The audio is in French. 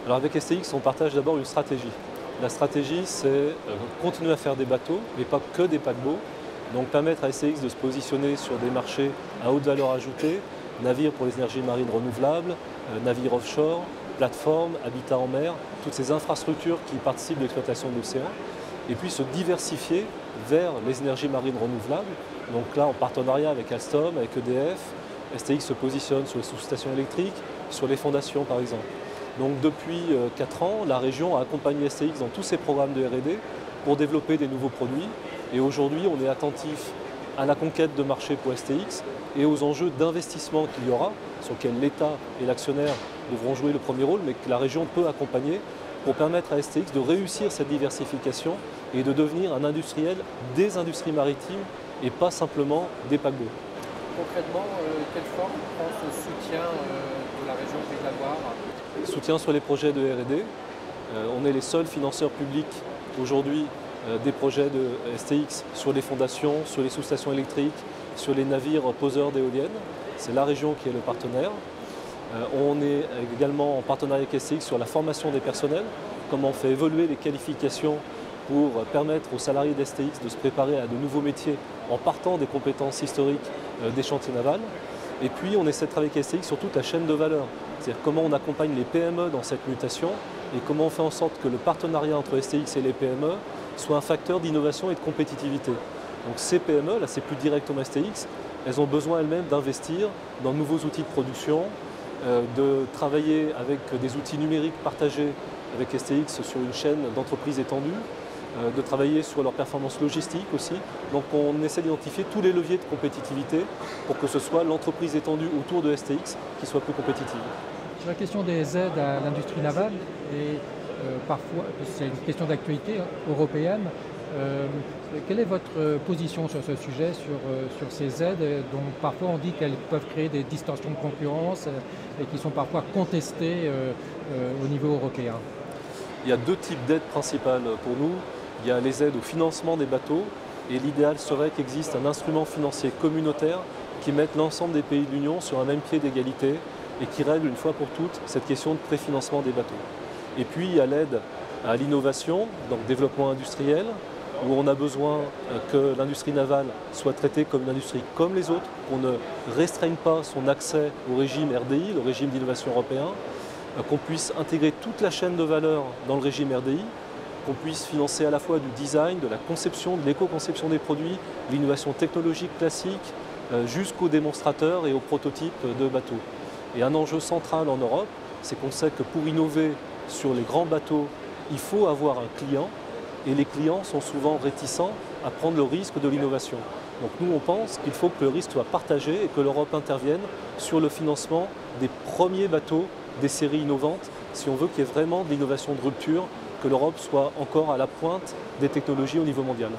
Alors avec STX, on partage d'abord une stratégie. La stratégie, c'est continuer à faire des bateaux, mais pas que des paquebots. Donc permettre à STX de se positionner sur des marchés à haute valeur ajoutée, navires pour les énergies marines renouvelables, navires offshore, plateformes, habitats en mer, toutes ces infrastructures qui participent de l'exploitation de l'océan. Et puis se diversifier vers les énergies marines renouvelables. Donc là, en partenariat avec Alstom, avec EDF, STX se positionne sur les sous-stations électriques, sur les fondations par exemple. Donc depuis 4 ans, la région a accompagné STX dans tous ses programmes de R&D pour développer des nouveaux produits. Et aujourd'hui, on est attentif à la conquête de marché pour STX et aux enjeux d'investissement qu'il y aura, sur lesquels l'État et l'actionnaire devront jouer le premier rôle, mais que la région peut accompagner pour permettre à STX de réussir cette diversification et de devenir un industriel des industries maritimes et pas simplement des paquebots. Concrètement, quelle forme prend ce soutien de la région Pays de la Loire? Soutien sur les projets de R&D. On est les seuls financeurs publics aujourd'hui des projets de STX sur les fondations, sur les sous-stations électriques, sur les navires poseurs d'éoliennes. C'est la région qui est le partenaire. On est également en partenariat avec STX sur la formation des personnels, comment on fait évoluer les qualifications pour permettre aux salariés d'STX de se préparer à de nouveaux métiers en partant des compétences historiques des chantiers navals. Et puis on essaie de travailler avec STX sur toute la chaîne de valeur, c'est-à-dire comment on accompagne les PME dans cette mutation et comment on fait en sorte que le partenariat entre STX et les PME soit un facteur d'innovation et de compétitivité. Donc ces PME, là c'est plus directement STX, elles ont besoin elles-mêmes d'investir dans de nouveaux outils de production, de travailler avec des outils numériques partagés avec STX sur une chaîne d'entreprise étendue, de travailler sur leur performance logistique aussi. Donc on essaie d'identifier tous les leviers de compétitivité pour que ce soit l'entreprise étendue autour de STX qui soit plus compétitive. Sur la question des aides à l'industrie navale, et parfois c'est une question d'actualité européenne, quelle est votre position sur ce sujet, sur ces aides dont parfois on dit qu'elles peuvent créer des distorsions de concurrence et qui sont parfois contestées au niveau européen? Il y a deux types d'aides principales pour nous. Il y a les aides au financement des bateaux et l'idéal serait qu'il existe un instrument financier communautaire qui mette l'ensemble des pays de l'Union sur un même pied d'égalité et qui règle une fois pour toutes cette question de préfinancement des bateaux. Et puis il y a l'aide à l'innovation, donc développement industriel, où on a besoin que l'industrie navale soit traitée comme une industrie comme les autres, qu'on ne restreigne pas son accès au régime RDI, le régime d'innovation européen, qu'on puisse intégrer toute la chaîne de valeur dans le régime RDI, qu'on puisse financer à la fois du design, de la conception, de l'éco-conception des produits, l'innovation technologique classique, jusqu'aux démonstrateurs et aux prototypes de bateaux. Et un enjeu central en Europe, c'est qu'on sait que pour innover sur les grands bateaux, il faut avoir un client, et les clients sont souvent réticents à prendre le risque de l'innovation. Donc nous, on pense qu'il faut que le risque soit partagé et que l'Europe intervienne sur le financement des premiers bateaux des séries innovantes, si on veut qu'il y ait vraiment de l'innovation de rupture, que l'Europe soit encore à la pointe des technologies au niveau mondial.